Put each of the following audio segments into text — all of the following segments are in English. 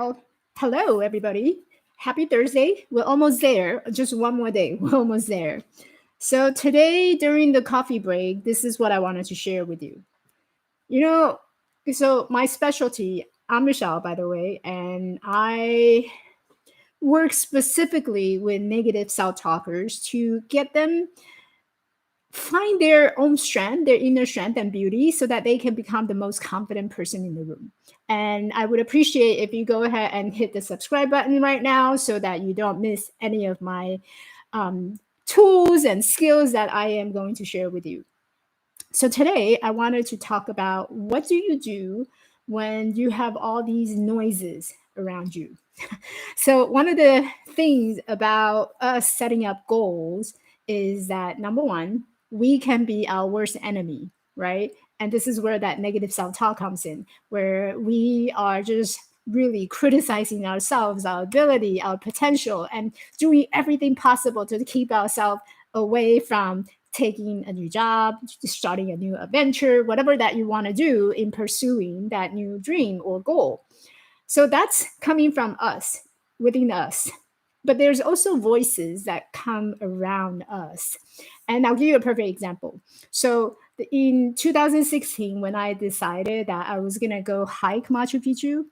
Well, hello, everybody. Happy Thursday. We're almost there. Just one more day. We're almost there. So, today, during the coffee break, this is what I wanted to share with you. You know, so my specialty, I'm Michelle, by the way, and I work specifically with negative self talkers to get them find their own strength, their inner strength and beauty, so that they can become the most confident person in the room. And I would appreciate if you go ahead and hit the subscribe button right now so that you don't miss any of my tools and skills that I am going to share with you. So today I wanted to talk about what do you do when you have all these noises around you. So one of the things about us setting up goals is that number one, we can be our worst enemy, right? And this is where that negative self-talk comes in, where we are just really criticizing ourselves, our ability, our potential, and doing everything possible to keep ourselves away from taking a new job, starting a new adventure, whatever that you want to do in pursuing that new dream or goal. So that's coming from us, within us. But there's also voices that come around us. And I'll give you a perfect example. So in 2016, when I decided that I was going to go hike Machu Picchu,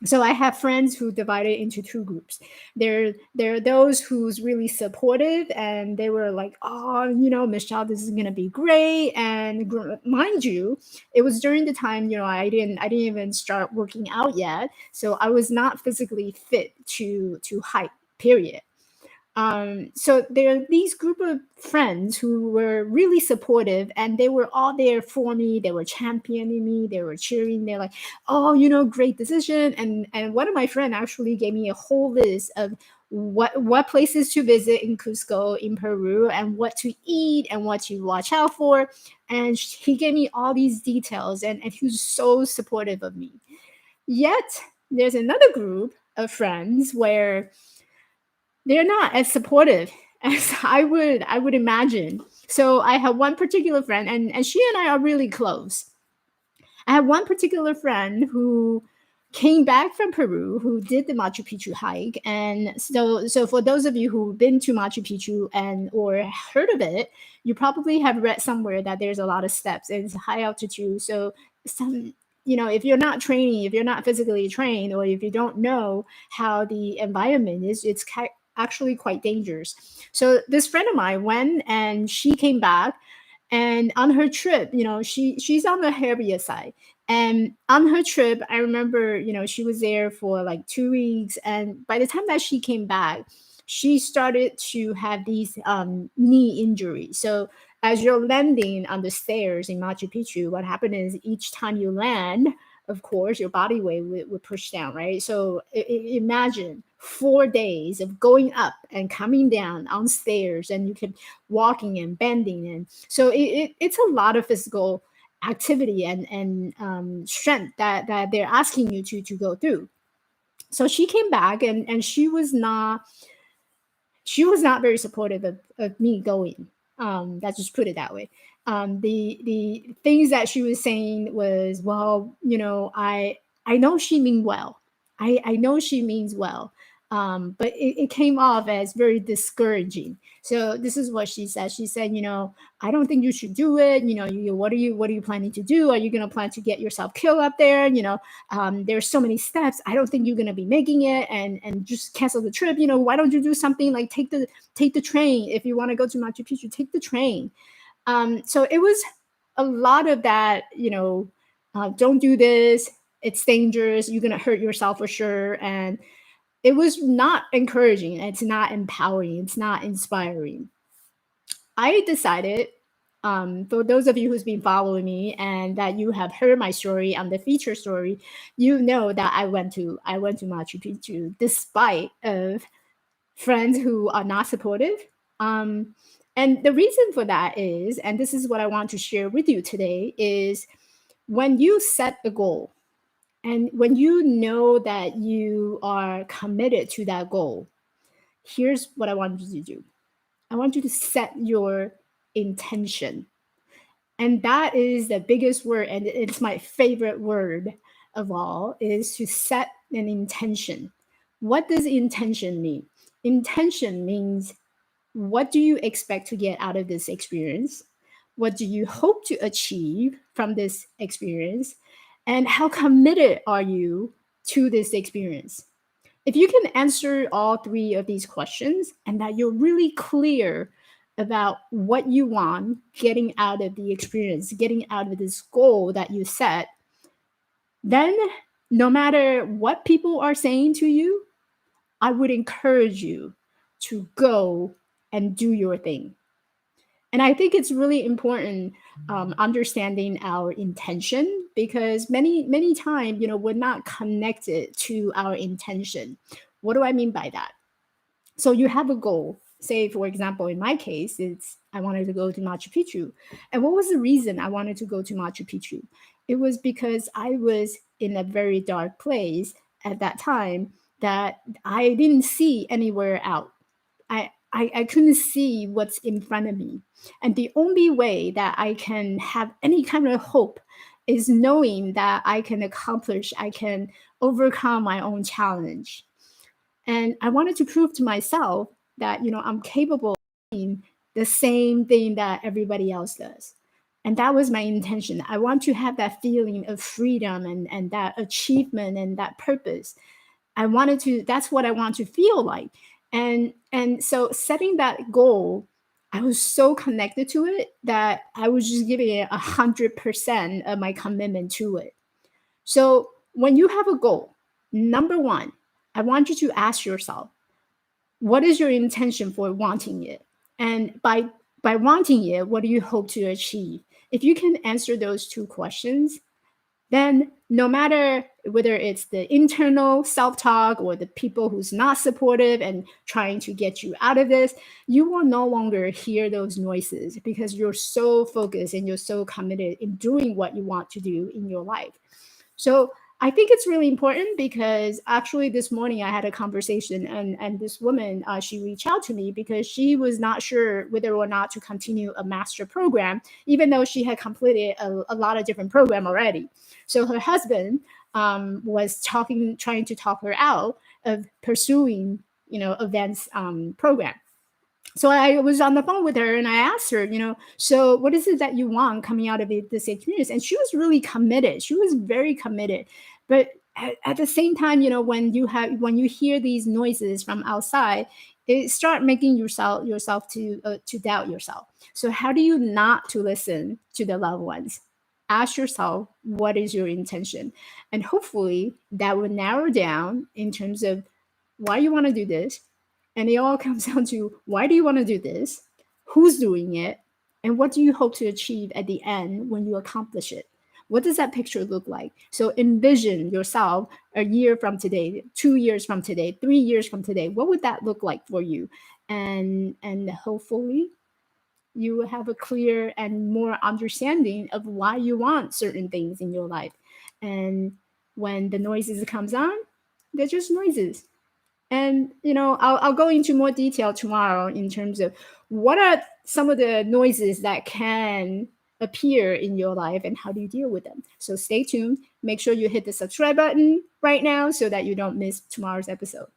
so I have friends who divided into two groups. There are those who's really supportive, and they were like, "Oh, Michelle, this is gonna be great." And mind you, it was during the time I didn't even start working out yet, so I was not physically fit to hike. Period. So there are these group of friends who were really supportive, and they were all there for me. They were championing me. They were cheering. They're like, "Oh, great decision." And one of my friends actually gave me a whole list of what places to visit in Cusco in Peru, and what to eat and what to watch out for. And he gave me all these details, and he was so supportive of me. Yet there's another group of friends where they're not as supportive as I would imagine. So I have one particular friend, and she and I are really close. I have one particular friend who came back from Peru, who did the Machu Picchu hike. And so for those of you who've been to Machu Picchu and or heard of it, you probably have read somewhere that there's a lot of steps and it's high altitude. So some if you're not training, if you're not physically trained, or if you don't know how the environment is, it's actually quite dangerous. So this friend of mine went, and she came back, and on her trip, she's on the heavier side. And on her trip, I remember, she was there for like 2 weeks. And by the time that she came back, she started to have these knee injuries. So as you're landing on the stairs in Machu Picchu, what happened is each time you land, of course, your body weight would push down, right? So imagine 4 days of going up and coming down on stairs, and you can walking and bending, and so it's a lot of physical activity and strength that they're asking you to go through. So she came back, and she was not very supportive of me going. Let's just put it that way. The things that she was saying was, well, I know she means well. I know she means well. But it came off as very discouraging. So this is what she said. She said, I don't think you should do it. What are you planning to do? Are you going to plan to get yourself killed up there? There's so many steps. I don't think you're going to be making it, and just cancel the trip. Why don't you do something like take the train? If you want to go to Machu Picchu, take the train. So it was a lot of that, don't do this. It's dangerous. You're going to hurt yourself for sure. And it was not encouraging. It's not empowering. It's not inspiring. I decided, for those of you who's been following me and that you have heard my story on the feature story, you know that I went to Machu Picchu despite of friends who are not supportive. Um, and the reason for that is, and this is what I want to share with you today, is when you set a goal and when you know that you are committed to that goal, here's what I want you to do. I want you to set your intention. And that is the biggest word, and it's my favorite word of all, is to set an intention. What does intention mean? Intention means, what do you expect to get out of this experience? What do you hope to achieve from this experience? And how committed are you to this experience? If you can answer all three of these questions and that you're really clear about what you want getting out of the experience, getting out of this goal that you set, then no matter what people are saying to you, I would encourage you to go and do your thing. And I think it's really important understanding our intention, because many times, we're not connected to our intention. What do I mean by that? So you have a goal. Say, for example, in my case, it's I wanted to go to Machu Picchu. And what was the reason I wanted to go to Machu Picchu? It was because I was in a very dark place at that time that I didn't see anywhere out. I couldn't see what's in front of me. And the only way that I can have any kind of hope is knowing that I can accomplish, I can overcome my own challenge. And I wanted to prove to myself that, I'm capable of doing the same thing that everybody else does. And that was my intention. I want to have that feeling of freedom and that achievement and that purpose. That's what I want to feel like. And so setting that goal, I was so connected to it that I was just giving it 100% of my commitment to it. So when you have a goal, number one, I want you to ask yourself, what is your intention for wanting it? And by wanting it, what do you hope to achieve? If you can answer those two questions, then no matter whether it's the internal self-talk or the people who's not supportive and trying to get you out of this, you will no longer hear those noises because you're so focused and you're so committed in doing what you want to do in your life. So I think it's really important, because actually this morning I had a conversation, and this woman, she reached out to me because she was not sure whether or not to continue a master program, even though she had completed a lot of different program already. So her husband was trying to talk her out of pursuing, events program. So I was on the phone with her and I asked her, so what is it that you want coming out of this experience? And she was really committed. She was very committed. But at the same time, when you hear these noises from outside, it start making yourself to doubt yourself. So how do you not to listen to the loved ones? Ask yourself, what is your intention? And hopefully that will narrow down in terms of why you want to do this. And it all comes down to, why do you want to do this? Who's doing it? And what do you hope to achieve at the end when you accomplish it? What does that picture look like? So envision yourself a year from today, 2 years from today, 3 years from today. What would that look like for you? And hopefully you will have a clear and more understanding of why you want certain things in your life. And when the noises comes on, they're just noises. And I'll go into more detail tomorrow in terms of what are some of the noises that can appear in your life and how do you deal with them. So stay tuned. Make sure you hit the subscribe button right now so that you don't miss tomorrow's episode.